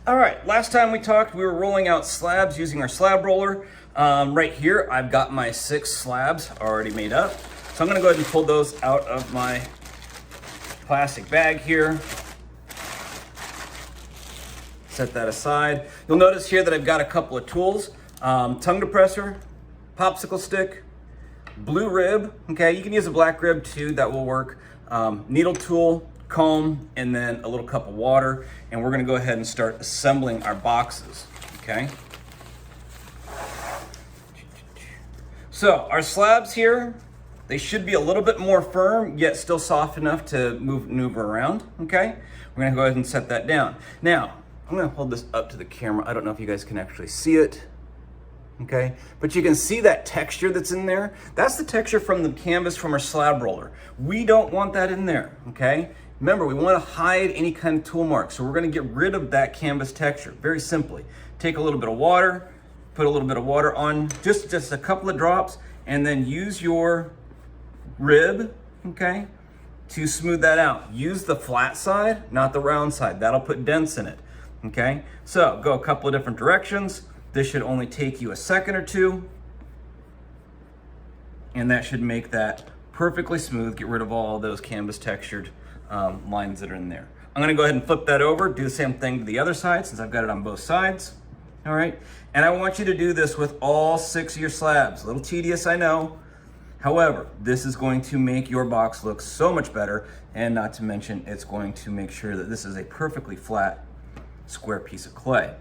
All right, last time we talked, we were rolling out slabs using our slab roller. Right here, I've got my 6 slabs already made up. So I'm gonna go ahead and pull those out of my plastic bag here. Set that aside. You'll notice here that I've got a couple of tools. Tongue depressor, popsicle stick, blue rib, okay? You can use a black rib too, that will work. Needle tool, comb, and then a little cup of water. And we're gonna go ahead and start assembling our boxes, okay? So our slabs here, they should be a little bit more firm, yet still soft enough to maneuver around, okay? We're gonna go ahead and set that down. Now, I'm gonna hold this up to the camera. I don't know if you guys can actually see it, okay? But you can see that texture that's in there. That's the texture from the canvas from our slab roller. We don't want that in there, okay? Remember, we wanna hide any kind of tool marks, so we're gonna get rid of that canvas texture, very simply. Take a little bit of water, put a little bit of water on, just a couple of drops, and then use your rib, okay, to smooth that out. Use the flat side, not the round side. That'll put dents in it, okay? So go a couple of different directions. This should only take you a second or two, and that should make that perfectly smooth. Get rid of all those canvas textured lines that are in there. I'm gonna go ahead and flip that over, do the same thing to the other side since I've got it on both sides. All right, and I want you to do this with all 6 of your slabs. A little tedious, I know. However, this is going to make your box look so much better, and not to mention, it's going to make sure that this is a perfectly flat, square piece of clay.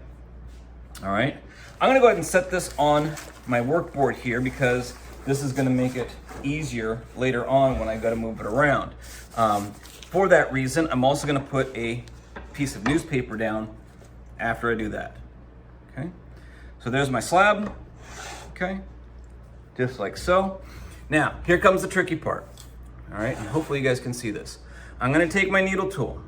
All right, I'm gonna go ahead and set this on my workboard here because this is gonna make it easier later on when I gotta move it around. For that reason, I'm also gonna put a piece of newspaper down after I do that. Okay, so there's my slab, okay, just like so. Now, here comes the tricky part, all right, and hopefully you guys can see this. I'm gonna take my needle tool.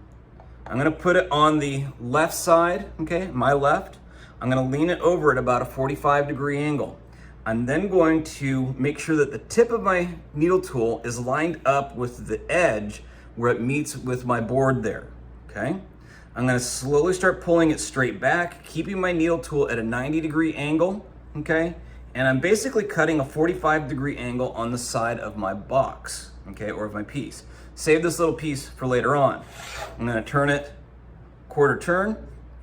I'm gonna put it on the left side, okay, my left. I'm gonna lean it over at about a 45-degree angle. I'm then going to make sure that the tip of my needle tool is lined up with the edge where it meets with my board there, okay? I'm gonna slowly start pulling it straight back, keeping my needle tool at a 90-degree angle, okay? And I'm basically cutting a 45-degree angle on the side of my box, okay, or of my piece. Save this little piece for later on. I'm gonna turn it quarter turn,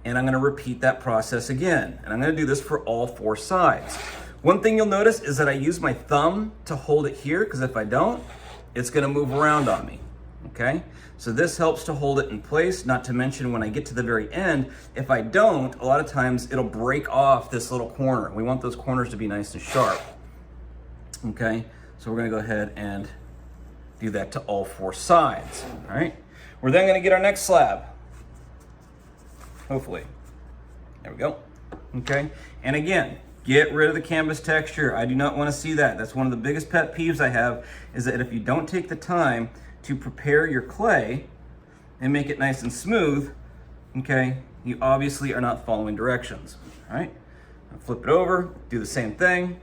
and I'm gonna repeat that process again. And I'm gonna do this for all 4 sides. One thing you'll notice is that I use my thumb to hold it here, because if I don't, it's gonna move around on me, okay? So this helps to hold it in place, not to mention when I get to the very end, if I don't, a lot of times it'll break off this little corner. We want those corners to be nice and sharp, okay? So we're gonna go ahead and do that to all 4 sides, all right? We're then gonna get our next slab, hopefully. There we go, okay? And again, get rid of the canvas texture. I do not wanna see that. That's one of the biggest pet peeves I have, is that if you don't take the time to prepare your clay and make it nice and smooth, okay, you obviously are not following directions, all right? I'll flip it over, do the same thing.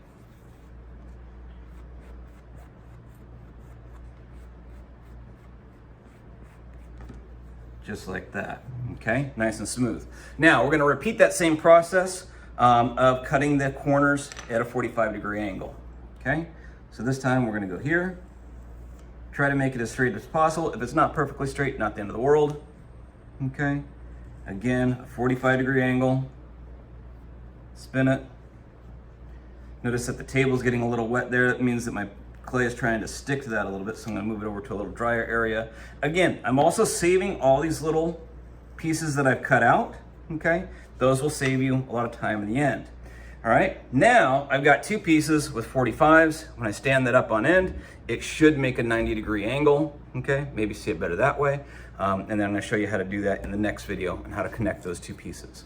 Just like that, okay? Nice and smooth. Now, we're gonna repeat that same process of cutting the corners at a 45-degree angle, okay? So this time we're gonna go here, try to make it as straight as possible. If it's not perfectly straight, not the end of the world, okay? Again, a 45-degree angle, spin it. Notice that the table's getting a little wet there. That means that my clay is trying to stick to that a little bit, so I'm gonna move it over to a little drier area. Again, I'm also saving all these little pieces that I've cut out, okay? Those will save you a lot of time in the end. All right, now I've got 2 pieces with 45s. When I stand that up on end, it should make a 90-degree angle, okay? Maybe see it better that way. And then I'm gonna show you how to do that in the next video and how to connect those 2 pieces.